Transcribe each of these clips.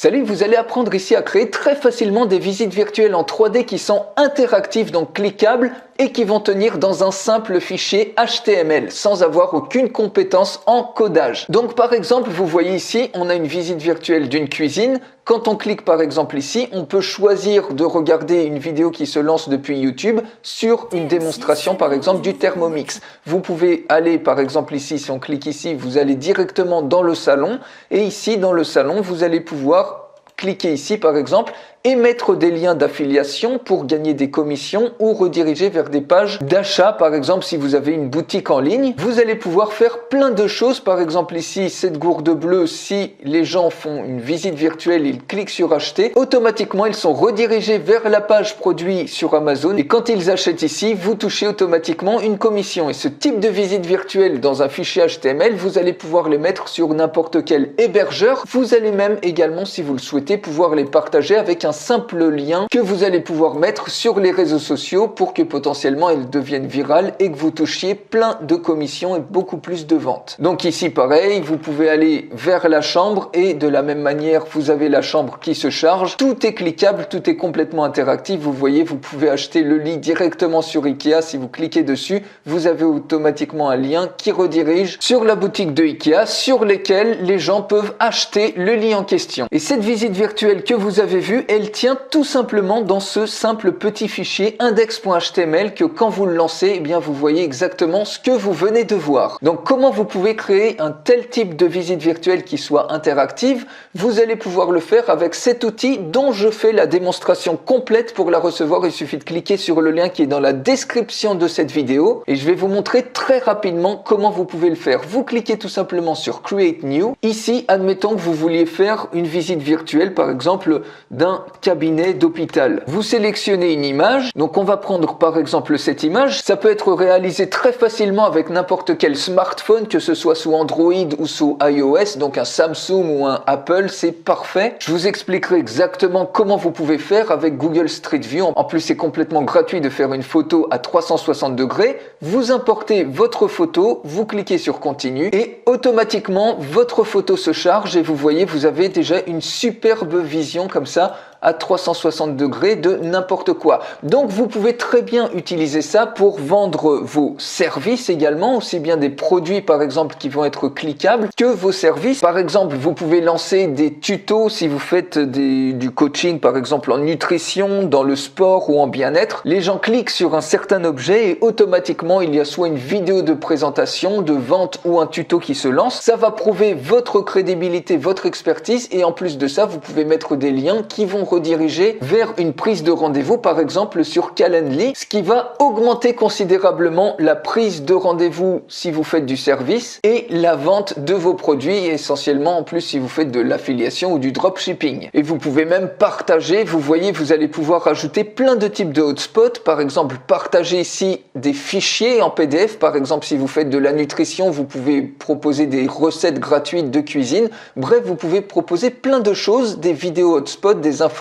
Salut, vous allez apprendre ici à créer très facilement des visites virtuelles en 3D qui sont interactives, donc cliquables, et qui vont tenir dans un simple fichier HTML sans avoir aucune compétence en codage. Donc par exemple, vous voyez ici, on a une visite virtuelle d'une cuisine. Quand on clique par exemple ici, on peut choisir de regarder une vidéo qui se lance depuis YouTube sur une démonstration par exemple du Thermomix. Vous pouvez aller par exemple ici, si on clique ici, vous allez directement dans le salon et ici dans le salon, vous allez pouvoir cliquer ici par exemple et mettre des liens d'affiliation pour gagner des commissions ou rediriger vers des pages d'achat. Par exemple, si vous avez une boutique en ligne, vous allez pouvoir faire plein de choses. Par exemple ici, cette gourde bleue, si les gens font une visite virtuelle, ils cliquent sur acheter, automatiquement ils sont redirigés vers la page produit sur Amazon et quand ils achètent ici, vous touchez automatiquement une commission. Et ce type de visite virtuelle dans un fichier HTML, vous allez pouvoir les mettre sur n'importe quel hébergeur. Vous allez même également, si vous le souhaitez, pouvoir les partager avec un simple lien que vous allez pouvoir mettre sur les réseaux sociaux pour que potentiellement elles deviennent virales et que vous touchiez plein de commissions et beaucoup plus de ventes. Donc ici pareil, vous pouvez aller vers la chambre et de la même manière vous avez la chambre qui se charge. Tout est cliquable, tout est complètement interactif. Vous voyez, vous pouvez acheter le lit directement sur Ikea. Si vous cliquez dessus, vous avez automatiquement un lien qui redirige sur la boutique de Ikea sur lesquels les gens peuvent acheter le lit en question. Et cette visite virtuelle que vous avez vue, elle tient tout simplement dans ce simple petit fichier index.html que quand vous le lancez, eh bien vous voyez exactement ce que vous venez de voir. Donc comment vous pouvez créer un tel type de visite virtuelle qui soit interactive? Vous allez pouvoir le faire avec cet outil dont je fais la démonstration complète. Pour la recevoir, il suffit de cliquer sur le lien qui est dans la description de cette vidéo et je vais vous montrer très rapidement comment vous pouvez le faire. Vous cliquez tout simplement sur Create New. Ici, admettons que vous vouliez faire une visite virtuelle par exemple d'un cabinet d'hôpital. Vous sélectionnez une image, donc on va prendre par exemple cette image. Ça peut être réalisé très facilement avec n'importe quel smartphone, que ce soit sous Android ou sous iOS, donc un Samsung ou un Apple, c'est parfait. Je vous expliquerai exactement comment vous pouvez faire avec Google Street View. En plus, c'est complètement gratuit de faire une photo à 360 degrés. Vous importez votre photo, vous cliquez sur continue et automatiquement votre photo se charge et vous voyez, vous avez déjà une superbe vision comme ça à 360 degrés de n'importe quoi. Donc vous pouvez très bien utiliser ça pour vendre vos services également, aussi bien des produits par exemple qui vont être cliquables que vos services. Par exemple, vous pouvez lancer des tutos si vous faites du coaching par exemple en nutrition, dans le sport ou en bien-être. Les gens cliquent sur un certain objet et automatiquement il y a soit une vidéo de présentation, de vente ou un tuto qui se lance. Ça va prouver votre crédibilité, votre expertise et en plus de ça, vous pouvez mettre des liens qui vont rediriger vers une prise de rendez-vous par exemple sur Calendly, ce qui va augmenter considérablement la prise de rendez-vous si vous faites du service et la vente de vos produits, essentiellement en plus si vous faites de l'affiliation ou du dropshipping. Et vous pouvez même partager, vous voyez, vous allez pouvoir ajouter plein de types de hotspots, par exemple partager ici des fichiers en PDF, par exemple si vous faites de la nutrition, vous pouvez proposer des recettes gratuites de cuisine, bref, vous pouvez proposer plein de choses, des vidéos hotspots, des informations,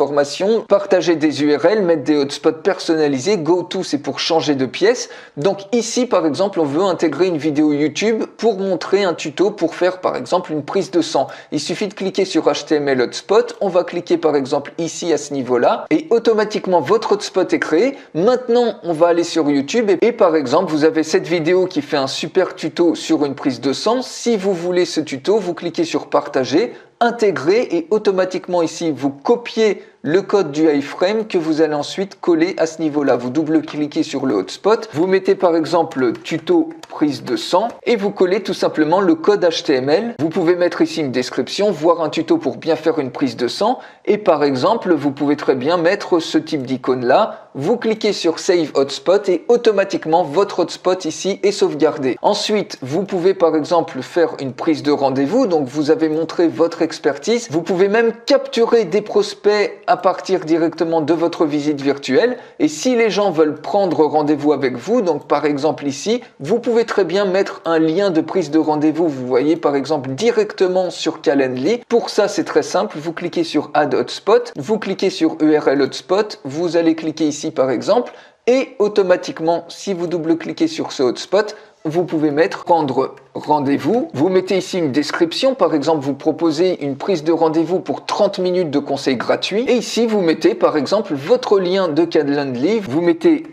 partager des URL, mettre des hotspots personnalisés. GoTo, c'est pour changer de pièce. Donc ici, par exemple, on veut intégrer une vidéo YouTube pour montrer un tuto pour faire, par exemple, une prise de sang. Il suffit de cliquer sur HTML hotspot. On va cliquer, par exemple, ici à ce niveau-là et automatiquement, votre hotspot est créé. Maintenant, on va aller sur YouTube et par exemple, vous avez cette vidéo qui fait un super tuto sur une prise de sang. Si vous voulez ce tuto, vous cliquez sur partager, intégrer et automatiquement ici vous copiez le code du iframe que vous allez ensuite coller à ce niveau-là. Vous double-cliquez sur le hotspot, vous mettez par exemple tuto prise de sang et vous collez tout simplement le code HTML. Vous pouvez mettre ici une description, voir un tuto pour bien faire une prise de sang et par exemple vous pouvez très bien mettre ce type d'icône là. Vous cliquez sur Save Hotspot et automatiquement votre hotspot ici est sauvegardé. Ensuite, vous pouvez par exemple faire une prise de rendez-vous, donc vous avez montré votre expertise. Vous pouvez même capturer des prospects à partir directement de votre visite virtuelle et si les gens veulent prendre rendez-vous avec vous, donc par exemple ici, vous pouvez très bien mettre un lien de prise de rendez-vous, vous voyez par exemple directement sur Calendly. Pour ça, c'est très simple, vous cliquez sur Add Hotspot, vous cliquez sur URL Hotspot, vous allez cliquer ici par exemple et automatiquement, si vous double-cliquez sur ce hotspot, vous pouvez mettre prendre rendez-vous. Vous mettez ici une description. Par exemple, vous proposez une prise de rendez-vous pour 30 minutes de conseils gratuits. Et ici, vous mettez par exemple votre lien de Calendly. Vous mettez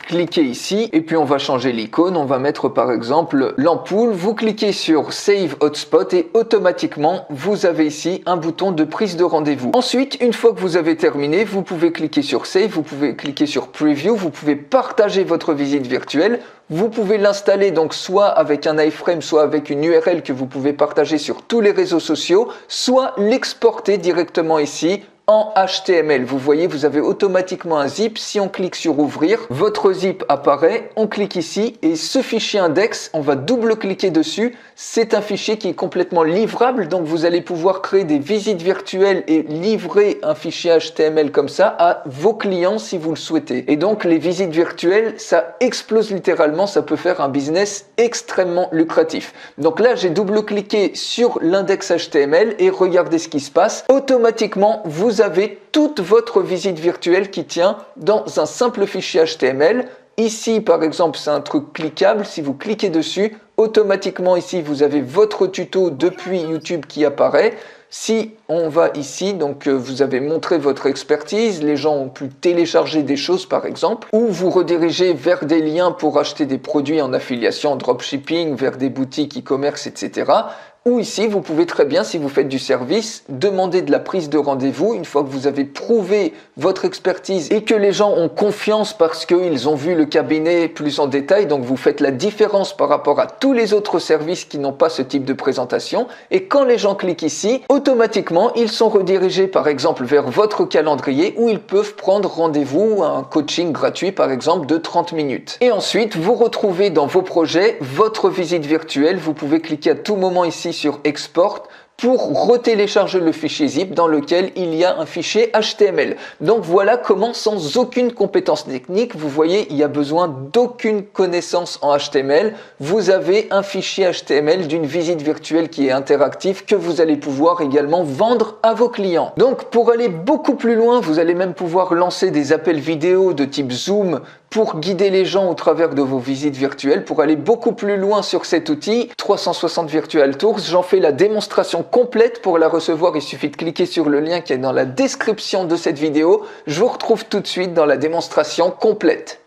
cliquez ici et puis on va changer l'icône, on va mettre par exemple l'ampoule, vous cliquez sur Save Hotspot et automatiquement vous avez ici un bouton de prise de rendez-vous. Ensuite, une fois que vous avez terminé, vous pouvez cliquer sur Save, vous pouvez cliquer sur Preview, vous pouvez partager votre visite virtuelle. Vous pouvez l'installer donc soit avec un iframe, soit avec une URL que vous pouvez partager sur tous les réseaux sociaux, soit l'exporter directement ici en HTML. Vous voyez, vous avez automatiquement un zip. Si on clique sur ouvrir, votre zip apparaît. On clique ici et ce fichier index, on va double-cliquer dessus. C'est un fichier qui est complètement livrable. Donc, vous allez pouvoir créer des visites virtuelles et livrer un fichier HTML comme ça à vos clients si vous le souhaitez. Et donc, les visites virtuelles, ça explose littéralement. Ça peut faire un business extrêmement lucratif. Donc là, j'ai double-cliqué sur l'index HTML et regardez ce qui se passe. Automatiquement, vous avez toute votre visite virtuelle qui tient dans un simple fichier HTML. Ici, par exemple, c'est un truc cliquable. Si vous cliquez dessus, automatiquement ici, vous avez votre tuto depuis YouTube qui apparaît. Si on va ici, donc vous avez montré votre expertise, les gens ont pu télécharger des choses par exemple, ou vous redirigez vers des liens pour acheter des produits en affiliation, en dropshipping, vers des boutiques e-commerce, etc. Ou ici, vous pouvez très bien, si vous faites du service, demander de la prise de rendez-vous une fois que vous avez prouvé votre expertise et que les gens ont confiance parce qu'ils ont vu le cabinet plus en détail. Donc, vous faites la différence par rapport à tous les autres services qui n'ont pas ce type de présentation. Et quand les gens cliquent ici, automatiquement, ils sont redirigés par exemple vers votre calendrier où ils peuvent prendre rendez-vous, un coaching gratuit par exemple de 30 minutes. Et ensuite, vous retrouvez dans vos projets votre visite virtuelle. Vous pouvez cliquer à tout moment ici sur Export pour retélécharger le fichier zip dans lequel il y a un fichier HTML. Donc voilà comment sans aucune compétence technique, vous voyez, il y a besoin d'aucune connaissance en HTML. Vous avez un fichier HTML d'une visite virtuelle qui est interactive que vous allez pouvoir également vendre à vos clients. Donc pour aller beaucoup plus loin, vous allez même pouvoir lancer des appels vidéo de type Zoom pour guider les gens au travers de vos visites virtuelles. Pour aller beaucoup plus loin sur cet outil, 360 Virtual Tours, j'en fais la démonstration complète. Pour la recevoir, il suffit de cliquer sur le lien qui est dans la description de cette vidéo. Je vous retrouve tout de suite dans la démonstration complète.